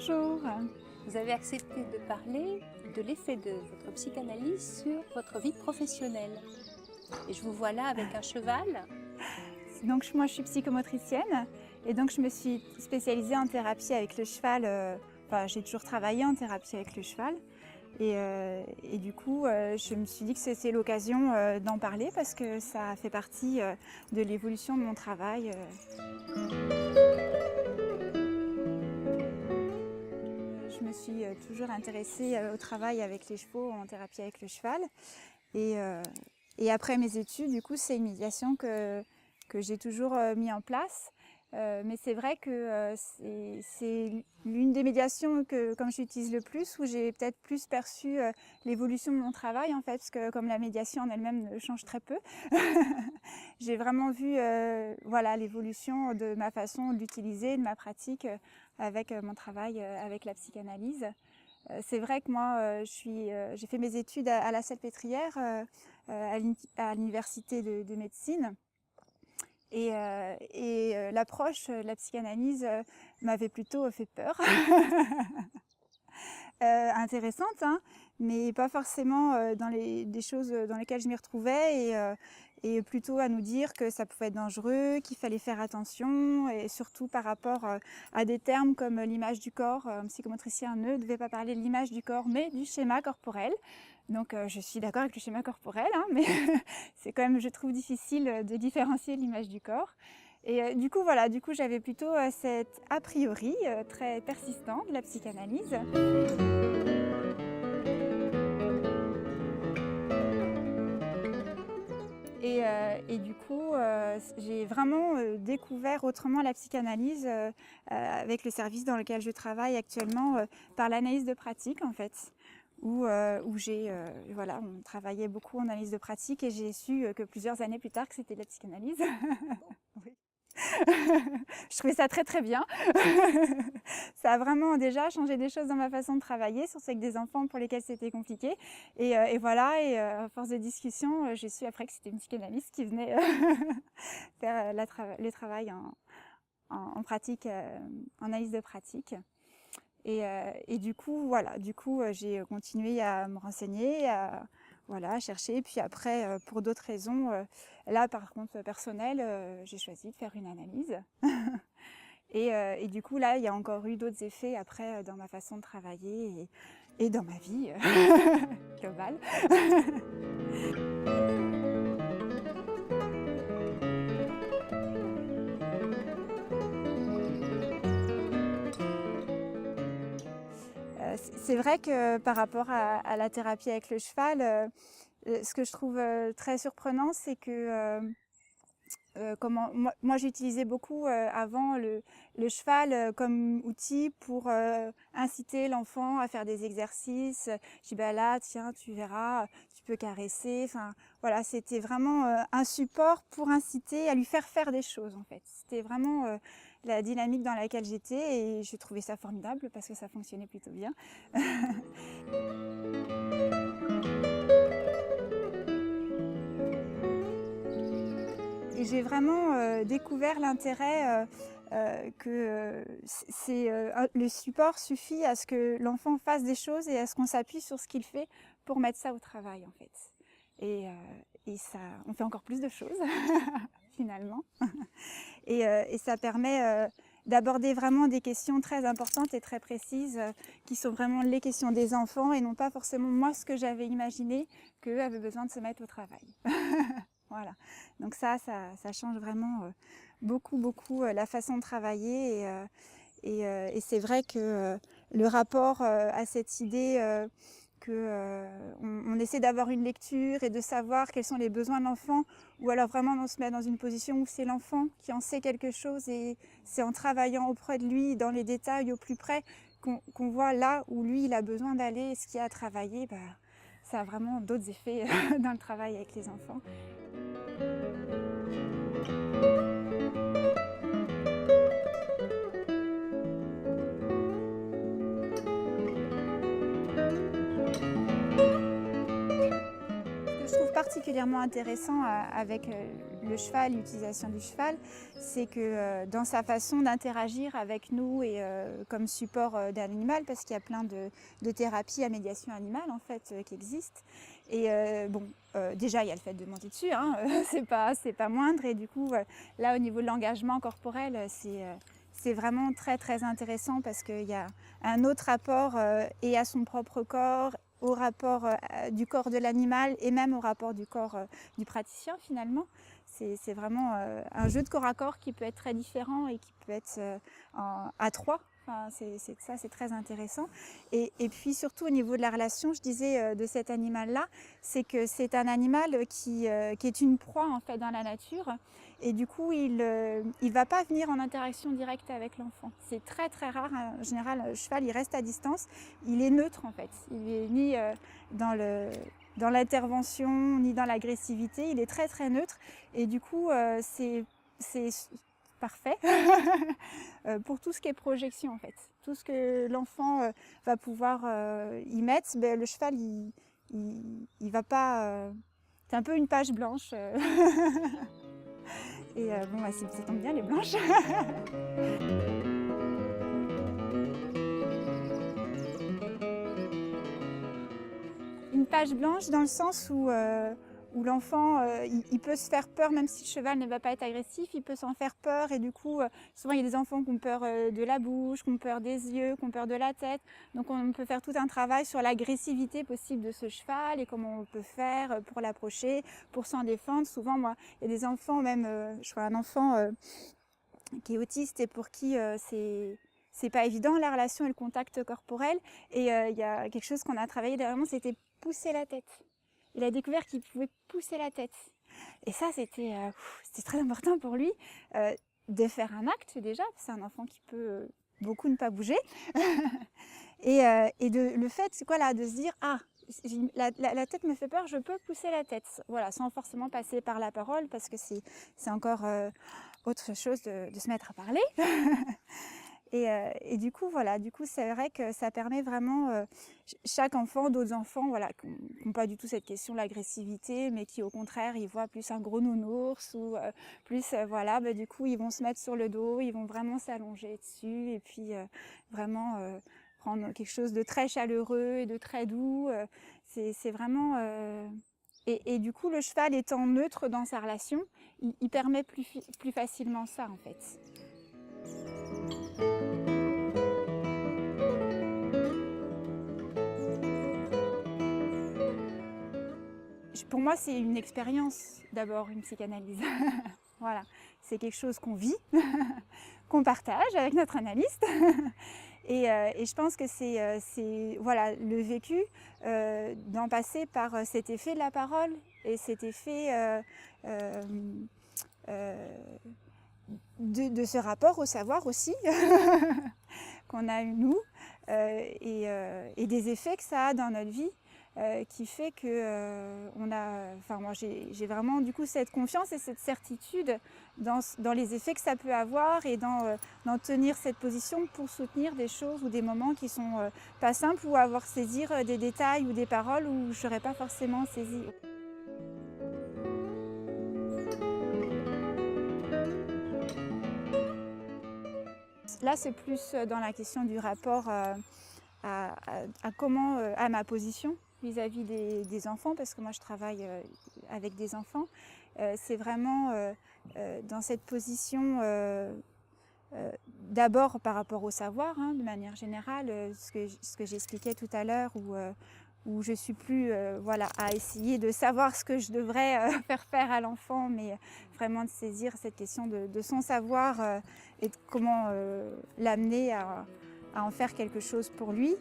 Bonjour, vous avez accepté de parler de l'effet de votre psychanalyse sur votre vie professionnelle. Et je vous vois là avec un cheval. Donc moi je suis psychomotricienne et donc je me suis spécialisée en thérapie avec le cheval. J'ai toujours travaillé en thérapie avec le cheval et du coup je me suis dit que c'était l'occasion d'en parler parce que ça fait partie de l'évolution de mon travail. Je me suis toujours intéressée au travail avec les chevaux, en thérapie avec le cheval. Et après mes études, du coup, c'est une médiation que j'ai toujours mis en place. Mais c'est vrai que c'est l'une des médiations que, comme j'utilise le plus, où j'ai peut-être plus perçu l'évolution de mon travail, en fait, parce que comme la médiation en elle-même change très peu, j'ai vraiment vu voilà, l'évolution de ma façon de l'utiliser, de ma pratique avec mon travail avec la psychanalyse. C'est vrai que moi, j'ai fait mes études à la Salpêtrière, à l'université de médecine. Et l'approche de la psychanalyse m'avait plutôt fait peur. Intéressante, hein, mais pas forcément dans des choses dans lesquelles je m'y retrouvais et plutôt à nous dire que ça pouvait être dangereux, qu'il fallait faire attention et surtout par rapport à des termes comme l'image du corps. Un psychomotricien ne devait pas parler de l'image du corps mais du schéma corporel. Donc je suis d'accord avec le schéma corporel, hein, mais c'est quand même, je trouve, difficile de différencier l'image du corps. Et du coup, voilà, j'avais plutôt cet a priori très persistant de la psychanalyse. Et du coup, j'ai vraiment découvert autrement la psychanalyse avec le service dans lequel je travaille actuellement par l'analyse de pratique, en fait. Où voilà, on travaillait beaucoup en analyse de pratique et j'ai su que plusieurs années plus tard que c'était de la psychanalyse. Oui. Je trouvais ça très très bien. Ça a vraiment déjà changé des choses dans ma façon de travailler, surtout avec des enfants pour lesquels c'était compliqué. Et voilà, et à force de discussion, j'ai su après que c'était une psychanalyste qui venait faire le travail en pratique, en analyse de pratique. Et du coup, voilà, j'ai continué à me renseigner, à chercher. Puis après, pour d'autres raisons, là par contre personnelles, j'ai choisi de faire une analyse. Et du coup, là, il y a encore eu d'autres effets après dans ma façon de travailler et dans ma vie globale. C'est vrai que par rapport à la thérapie avec le cheval, ce que je trouve très surprenant, c'est que moi j'utilisais beaucoup avant le cheval comme outil pour inciter l'enfant à faire des exercices. Je dis bah là tiens tu verras, tu peux caresser. Enfin voilà, c'était vraiment un support pour inciter à lui faire des choses en fait. C'était vraiment la dynamique dans laquelle j'étais et je trouvais ça formidable parce que ça fonctionnait plutôt bien. Et j'ai vraiment découvert l'intérêt que le support suffit à ce que l'enfant fasse des choses et à ce qu'on s'appuie sur ce qu'il fait pour mettre ça au travail en fait. Et ça, on fait encore plus de choses finalement. Et ça permet d'aborder vraiment des questions très importantes et très précises qui sont vraiment les questions des enfants et non pas forcément moi ce que j'avais imaginé qu'eux avaient besoin de se mettre au travail. Voilà, donc ça change vraiment beaucoup la façon de travailler et c'est vrai que le rapport à cette idée qu'on essaie d'avoir une lecture et de savoir quels sont les besoins de l'enfant ou alors vraiment on se met dans une position où c'est l'enfant qui en sait quelque chose et c'est en travaillant auprès de lui dans les détails au plus près qu'on voit là où lui il a besoin d'aller et ce qu'il y a à travailler, bah, ça a vraiment d'autres effets dans le travail avec les enfants. Ce que je trouve particulièrement intéressant avec le cheval, l'utilisation du cheval, c'est que dans sa façon d'interagir avec nous et comme support d'animal, parce qu'il y a plein de thérapies à médiation animale en fait qui existent. Et déjà il y a le fait de monter dessus, hein, c'est pas moindre. Et du coup là au niveau de l'engagement corporel, c'est vraiment très très intéressant parce qu'il y a un autre rapport et à son propre corps, au rapport du corps de l'animal et même au rapport du corps du praticien finalement. C'est vraiment un jeu de corps à corps qui peut être très différent et qui peut être à trois. Enfin, c'est très intéressant. Et puis surtout au niveau de la relation, je disais de cet animal-là, c'est que c'est un animal qui est une proie en fait dans la nature. Et du coup, il ne va pas venir en interaction directe avec l'enfant. C'est très très rare. En général, le cheval, il reste à distance. Il est neutre en fait. Il n'est ni dans l'intervention, ni dans l'agressivité. Il est très très neutre. Et du coup, c'est parfait pour tout ce qui est projection en fait. Tout ce que l'enfant va pouvoir y mettre, ben, le cheval, il va pas... c'est un peu une page blanche. Et bon, bah, ça tombe bien, les blanches. Une page blanche dans le sens où l'enfant, il peut se faire peur, même si le cheval ne va pas être agressif, il peut s'en faire peur. Et du coup, souvent, il y a des enfants qui ont peur de la bouche, qui ont peur des yeux, qui ont peur de la tête. Donc, on peut faire tout un travail sur l'agressivité possible de ce cheval et comment on peut faire pour l'approcher, pour s'en défendre. Souvent, moi, il y a des enfants, même, je vois un enfant qui est autiste et pour qui c'est pas évident, la relation et le contact corporel. Et il y a quelque chose qu'on a travaillé dernièrement, c'était pousser la tête. Il a découvert qu'il pouvait pousser la tête. Et ça, c'était très important pour lui de faire un acte déjà. C'est un enfant qui peut beaucoup ne pas bouger. et le fait, c'est quoi là, de se dire, ah, la tête me fait peur, je peux pousser la tête. Voilà, sans forcément passer par la parole, parce que c'est encore autre chose de se mettre à parler. Et du coup, voilà, c'est vrai que ça permet vraiment, chaque enfant, d'autres enfants, voilà, qui n'ont pas du tout cette question de l'agressivité, mais qui au contraire, ils voient plus un gros nounours ou plus, voilà, bah, du coup, ils vont se mettre sur le dos, ils vont vraiment s'allonger dessus et puis vraiment prendre quelque chose de très chaleureux et de très doux. C'est vraiment... Et du coup, le cheval étant neutre dans sa relation, il permet plus facilement ça, en fait. Pour moi, c'est une expérience, d'abord, une psychanalyse. Voilà, c'est quelque chose qu'on vit, qu'on partage avec notre analyste. Et je pense que c'est voilà, le vécu d'en passer par cet effet de la parole et cet effet de ce rapport au savoir aussi qu'on a eu nous et des effets que ça a dans notre vie. Qui fait que moi j'ai vraiment du coup cette confiance et cette certitude dans les effets que ça peut avoir et dans tenir cette position pour soutenir des choses ou des moments qui sont pas simples ou avoir saisir des détails ou des paroles où je n'aurais pas forcément saisi. Là c'est plus dans la question du rapport à ma position vis-à-vis des enfants, parce que moi je travaille avec des enfants. C'est vraiment dans cette position d'abord par rapport au savoir, hein, de manière générale, ce que j'expliquais tout à l'heure, où je suis plus voilà, à essayer de savoir ce que je devrais faire à l'enfant, mais vraiment de saisir cette question de son savoir et de comment l'amener à en faire quelque chose pour lui.